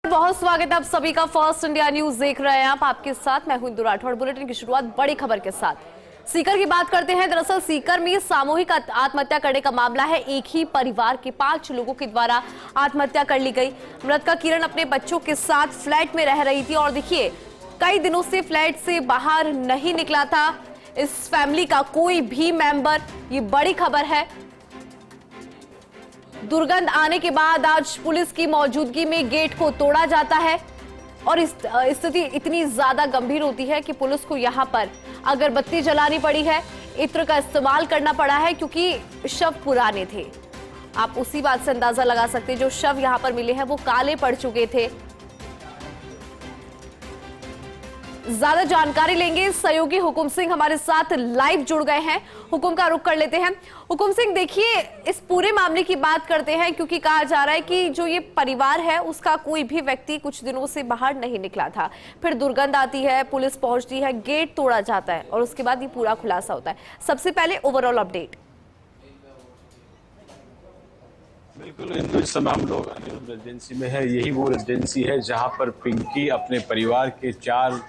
बहुत स्वागत है आप सभी का। फर्स्ट इंडिया न्यूज देख रहे हैं आप, आपके साथ मैं हूं इंदु राठौड़। बुलेटिन की शुरुआत बड़ी खबर के साथ सीकर की बात करते हैं। दरअसल सीकर में सामूहिक आत्महत्या करने का मामला है। एक ही परिवार के 5 लोगों के द्वारा आत्महत्या कर ली गई। मृतका किरण अपने बच्चों के साथ फ्लैट में रह रही थी और देखिए कई दिनों से फ्लैट से बाहर नहीं निकला था इस फैमिली का कोई भी मेंबर। ये बड़ी खबर है। दुर्गंध आने के बाद आज पुलिस की मौजूदगी में गेट को तोड़ा जाता है और स्थिति इतनी ज्यादा गंभीर होती है कि पुलिस को यहां पर अगरबत्ती जलानी पड़ी है, इत्र का इस्तेमाल करना पड़ा है क्योंकि शव पुराने थे। आप उसी बात से अंदाजा लगा सकते हैं जो शव यहां पर मिले हैं वो काले पड़ चुके थे। ज्यादा जानकारी लेंगे, सहयोगी हुकुम सिंह हमारे साथ लाइव जुड़ गए हैं। हुकुम का रुख कर लेते हैं। हुकुम सिंह, देखिए इस पूरे मामले की बात करते हैं क्योंकि कहा जा रहा है कि जो ये परिवार है उसका कोई भी व्यक्ति कुछ दिनों से बाहर नहीं निकला था। फिर दुर्गंध आती है, पुलिस पहुंचती है, गेट तोड़ा जाता है और उसके बाद ये पूरा खुलासा होता है। सबसे पहले ओवरऑल अपडेट। बिल्कुल, इस समय हम लोग रेजिडेंसी में है। यही वो रेजिडेंसी है जहां पर पिंकी अपने परिवार के 4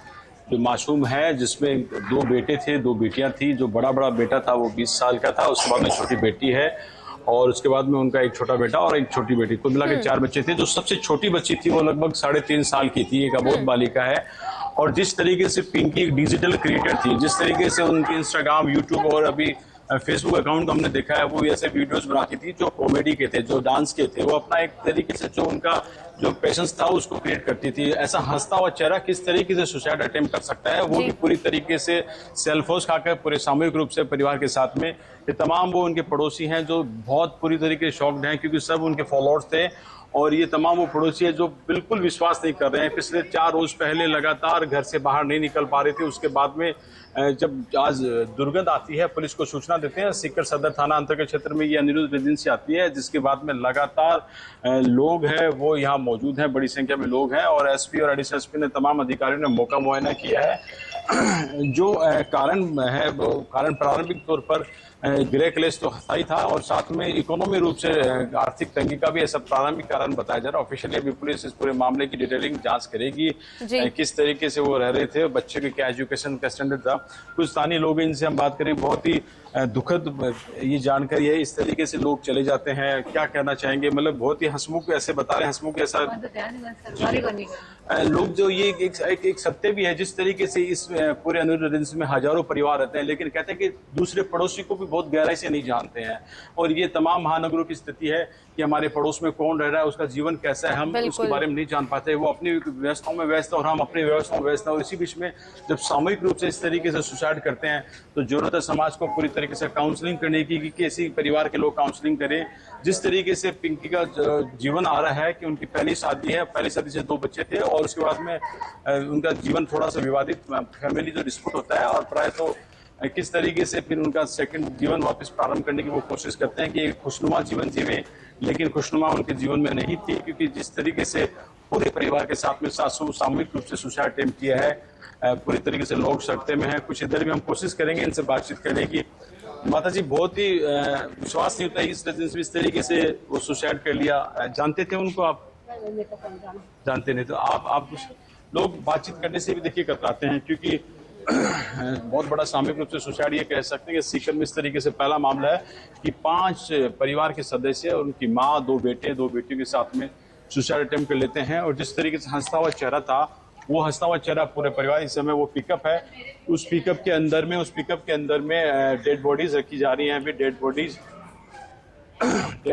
जो मासूम है, जिसमें 2 बेटे थे, 2 बेटियां थी। जो बड़ा बेटा था वो 20 साल का था, उसके बाद में छोटी बेटी है और उसके बाद में उनका एक छोटा बेटा और एक छोटी बेटी, कुल मिला के 4 बच्चे थे। जो सबसे छोटी बच्ची थी वो लगभग 3.5 साल की थी, एक अबोध बालिका है। और जिस तरीके से पिंकी एक डिजिटल क्रिएटर थी, जिस तरीके से उनके इंस्टाग्राम, यूट्यूब और अभी फेसबुक अकाउंट को हमने देखा है, वो ऐसे वीडियोस बनाती थी जो कॉमेडी के थे, जो डांस के थे। वो अपना एक तरीके से जो उनका जो पैशंस था उसको क्रिएट करती थी। ऐसा हंसता हुआ चेहरा किस तरीके से सुसाइड अटेम्प्ट कर सकता है, वो भी पूरी तरीके से सेल्फोस खाकर पूरे सामूहिक रूप से परिवार के साथ में। ये तमाम वो उनके पड़ोसी हैं जो बहुत पूरी तरीके से शॉक्ड हैं क्योंकि सब उनके फॉलोअर्स थे और ये तमाम वो पड़ोसी है जो बिल्कुल विश्वास नहीं कर रहे हैं। पिछले 4 रोज पहले लगातार घर से बाहर नहीं निकल पा रहे थे। उसके बाद में जब आज दुर्गंध आती है, पुलिस को सूचना देते हैं। सीकर सदर थाना अंतर्गत क्षेत्र में ये अनिरुद्ध रेजिडेंसी आती है, जिसके बाद में लगातार लोग हैं वो यहाँ मौजूद हैं, बड़ी संख्या में लोग हैं और एसपी और एडिशनल एसपी ने तमाम अधिकारियों ने मौका मुआयना किया है। जो कारण है वो कारण प्रारंभिक तौर पर गृह क्लेश तो स्थायी था और साथ में इकोनॉमी रूप से आर्थिक तंगी का भी ऐसा प्रारंभिक कारण बताया जा रहा है। ऑफिशियली अभी पुलिस इस पूरे मामले की डिटेलिंग जांच करेगी, किस तरीके से वो रह रहे थे, बच्चे के क्या एजुकेशन का स्टैंडर्ड था। कुछ स्थानीय लोग हैं, इनसे हम बात करें। बहुत ही दुखद ये जानकारी है। इस तरीके से लोग चले जाते हैं, क्या कहना चाहेंगे? मतलब बहुत ही हंसमुख ऐसे बता रहे हैं, हंसमुख ऐसा लोग जो ये एक सत्य भी है। जिस तरीके से इस पूरे अनिरुद्ध रेजिडेंसी में हजारों परिवार रहते हैं, लेकिन कहते हैं कि दूसरे पड़ोसी को भी बहुत गहराई से नहीं जानते हैं। और ये तमाम महानगरों की स्थिति है कि हमारे पड़ोस में कौन रह रहा है, उसका जीवन कैसा है, हम उसके बारे में नहीं जान पाते। वो अपनी व्यवस्थाओं में व्यस्त है और हम अपनी व्यवस्थाओं में व्यस्त है। और इसी बीच में जब सामूहिक रूप से इस तरीके से सुसाइड करते हैं तो जरूरत है समाज को पूरी तरीके से काउंसलिंग करने की, कि ऐसी परिवार के लोग काउंसलिंग करें। जिस तरीके से पिंकी का जीवन आ रहा है कि उनकी पहली शादी है, पहली शादी से 2 बच्चे थे और उसके बाद में उनका जीवन थोड़ा सा विवादित, फैमिली जो डिस्प्यूट होता है और प्राय तो किस तरीके से फिर उनका सेकंड जीवन वापस प्रारंभ करने की वो कोशिश करते हैं कि एक खुशनुमा जीवन जीवे, लेकिन खुशनुमा उनके जीवन में नहीं थी क्योंकि जिस तरीके से पूरे परिवार के साथ में सासू सामूहिक रूप से सुसाइड अटेम्प्ट किया है, पूरी तरीके से लोग सख्ते में है। कुछ इधर भी हम कोशिश करेंगे इनसे बातचीत करने की। माता जी, बहुत ही विश्वास नहीं होता इस रेजिडेंसी में इस तरीके से वो सुसाइड कर लिया। जानते थे उनको आप? जानते नहीं तो आप लोग बातचीत करने से भी देखिए कतराते हैं क्योंकि बहुत बड़ा सामूहिक रूप से सुसाइड ये कह सकते हैं कि सीकर में इस तरीके से पहला मामला है कि 5 परिवार के सदस्य और उनकी माँ, 2 बेटे, 2 बेटियों के साथ में सुसाइड अटेम्प्ट कर लेते हैं। और जिस तरीके से हंसता हुआ चेहरा था, वो हंसता हुआ चेहरा पूरे परिवार। इस समय वो पिकअप है, उस पिकअप के अंदर में डेड बॉडीज रखी जा रही हैं। अभी डेड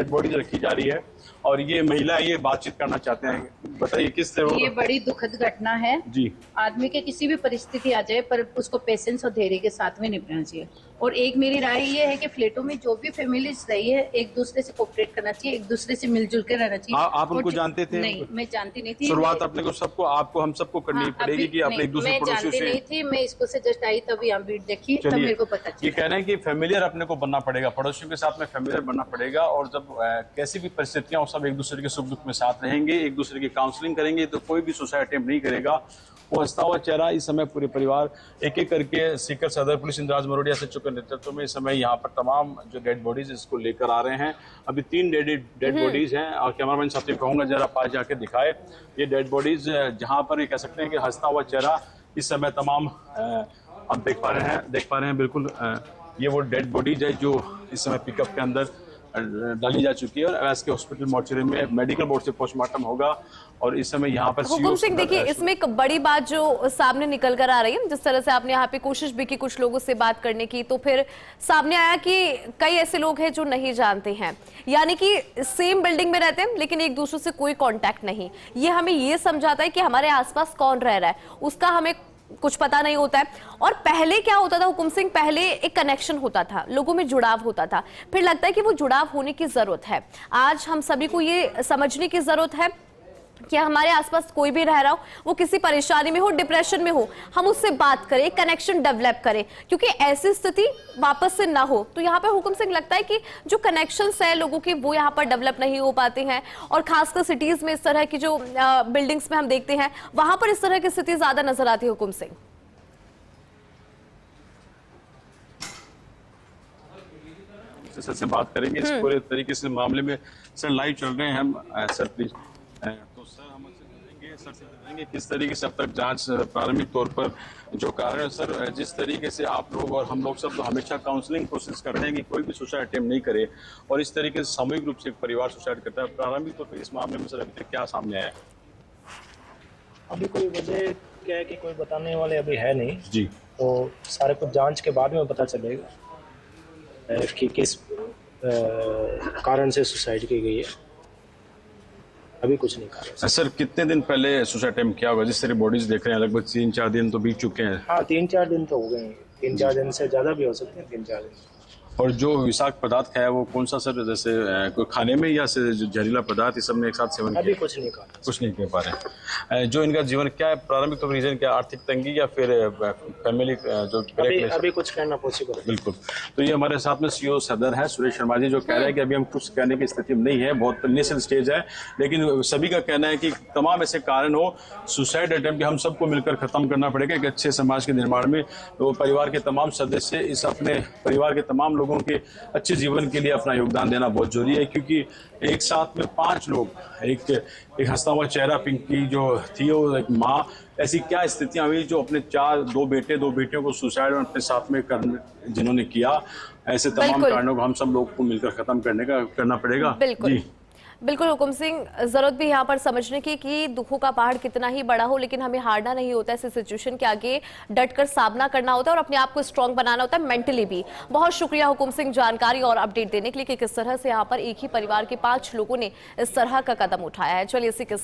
बॉडीज रखी जा रही है और ये महिला ये बातचीत करना चाहते हैं। बताइए किस तरह? ये बड़ी दुखद घटना है जी। आदमी के किसी भी परिस्थिति आ जाए पर उसको पेशेंस और धैर्य के साथ में निपटना चाहिए। और एक मेरी राय ये है कि फ्लैटों में जो भी फैमिलीज रही है एक दूसरे से कोऑपरेट करना चाहिए, एक दूसरे से मिलजुल कर रहना चाहिए। आप उनको जानते थे? नहीं, मैं जानती नहीं थी। शुरुआत अपने को सबको आपको हम सबको करनी पड़ेगी कि अपने एक दूसरे पड़ोसियों से। मैं जानती नहीं थी, मैं इसको से जस्ट आई तभी यहाँ वीडियो देखी तब मेरे को पता चला। ये कह रहे हैं कि फैमिलियर अपने को बनना पड़ेगा, पड़ोसियों के साथ में फैमिलियर बनना पड़ेगा और जब कैसी भी परिस्थितियां सब एक दूसरे के सुख दुख में साथ रहेंगे, एक दूसरे की काउंसलिंग करेंगे तो कोई भी सुसाइड अटेम्प्ट नहीं करेगा। वो हंसता हुआ चेहरा इस समय पूरे परिवार एक एक करके सीकर सदर पुलिस इंद्राज मरोड़िया से के नेतृत्व में इस समय यहाँ पर तमाम जो डेड बॉडीज इसको लेकर आ रहे हैं। अभी 3 डेड बॉडीज हैं और कैमरामैन साहब से कहूँगा जरा पास जाके दिखाए ये डेड बॉडीज, जहाँ पर ये कह सकते हैं कि हंसता हुआ चेहरा इस समय तमाम आप देख पा रहे हैं बिल्कुल। ये वो डेड बॉडीज है जो इस समय पिकअप के अंदर डाली जा चुकी है और एस के हॉस्पिटल मोर्चरी में मेडिकल बोर्ड से पोस्टमार्टम होगा। और इस समय यहाँ पर हुकुम सिंह, देखिए इसमें एक बड़ी बात जो सामने निकल कर आ रही है, जिस तरह से आपने यहाँ पे कोशिश भी की कुछ लोगों से बात करने की, तो फिर सामने आया कि कई ऐसे लोग हैं जो नहीं जानते हैं, यानी कि सेम बिल्डिंग में रहते हैं लेकिन एक दूसरे से कोई कांटेक्ट नहीं। ये हमें ये समझाता है कि हमारे आसपास कौन रह रहा है उसका हमें कुछ पता नहीं होता है। और पहले क्या होता था हुकुम सिंह, पहले एक कनेक्शन होता था, लोगों में जुड़ाव होता था, फिर लगता है कि वो जुड़ाव होने की जरूरत है। आज हम सभी को ये समझने की जरूरत है कि हमारे आसपास कोई भी रह रहा हो, वो किसी परेशानी में हो, डिप्रेशन में हो, हम उससे बात करें, कनेक्शन डेवलप करें, क्योंकि ऐसी स्थिति वापस से ना हो। तो यहाँ पे हुकुम सिंह लगता है कि जो कनेक्शंस है लोगों के वो यहाँ पर डेवलप नहीं हो पाते हैं, और खासकर सिटीज में इस तरह की जो बिल्डिंग्स में हम देखते हैं वहां पर इस तरह की स्थिति ज्यादा नजर आती है। हुकुम सिंह, सर से बात करेंगे इस पूरे तरीके से मामले में। सर लाइव चल रहे हैं हम, सर प्लीज। तो सर हम सर से जानेंगे किस तरीके से अब तक जांच प्रारंभिक तौर पर जो कारण है। सर जिस तरीके से आप लोग और हम लोग सब तो हमेशा काउंसलिंग कोशिश करते हैं कि कोई भी सुसाइड अटेम्प्ट नहीं करे, और इस तरीके से सामूहिक रूप से एक परिवार सुसाइड करता है, प्रारंभिक तौर पर इस मामले में सर अभी तक क्या सामने आया? अभी कोई वजह क्या है कि कोई बताने वाले अभी है नहीं जी, तो सारे कुछ जांच के बाद में पता चलेगा कि किस कारण से सुसाइड की गई है। अभी कुछ नहीं कहा। सर कितने दिन पहले सुसाइड अटेम्प्ट किया होगा? जिस तरह बॉडीज देख रहे हैं लगभग 3-4 दिन तो बीत चुके हैं। हाँ, 3-4 दिन तो हो गए हैं, 3-4 दिन से ज़्यादा भी हो सकते हैं, 3-4 दिन। और जो विषाक्त पदार्थ खाया वो कौन सा सर, जैसे कोई खाने में या से जो जहरीला पदार्थ इस सब ने एक साथ सेवन किया? अभी कुछ नहीं कहा, कुछ नहीं कह पा रहे। जो इनका जीवन क्या है प्रारंभिक तो रीजन क्या, आर्थिक तंगी या फिर फैमिली जो अभी कुछ कहना पॉसिबल है। बिल्कुल। तो ये हमारे साथ में सीईओ सदर है सुरेश शर्मा जी, जो कह रहे हैं कि अभी हम कुछ कहने की स्थिति में नहीं है, बहुत इनिशियल स्टेज है, लेकिन सभी का कहना है कि तमाम ऐसे कारण हो सुसाइड अटेम्प्ट हम सबको मिलकर खत्म करना पड़ेगा। एक अच्छे समाज के निर्माण में वो परिवार के तमाम सदस्य इस अपने परिवार के तमाम लोगों के अच्छे जीवन के लिए अपना योगदान देना बहुत जरूरी है, क्योंकि एक साथ में 5 लोग, एक हंसता हुआ चेहरा पिंकी जो थी, वो एक माँ, ऐसी क्या स्थितियां हुई जो अपने 2 बेटे 2 बेटियों को सुसाइड और अपने साथ में जिन्होंने किया, ऐसे तमाम कारणों को हम सब लोग को मिलकर खत्म करना पड़ेगा। बिल्कुल बिल्कुल हुकुम सिंह, जरूरत भी यहाँ पर समझने की कि दुखों का पहाड़ कितना ही बड़ा हो लेकिन हमें हारना नहीं होता, ऐसे सिचुएशन के आगे डटकर सामना करना होता है और अपने आप को स्ट्रांग बनाना होता है मेंटली भी। बहुत शुक्रिया हुकुम सिंह जानकारी और अपडेट देने के लिए कि किस तरह से यहाँ पर एक ही परिवार के 5 लोगों ने इस तरह का कदम उठाया है। चलिए इसी के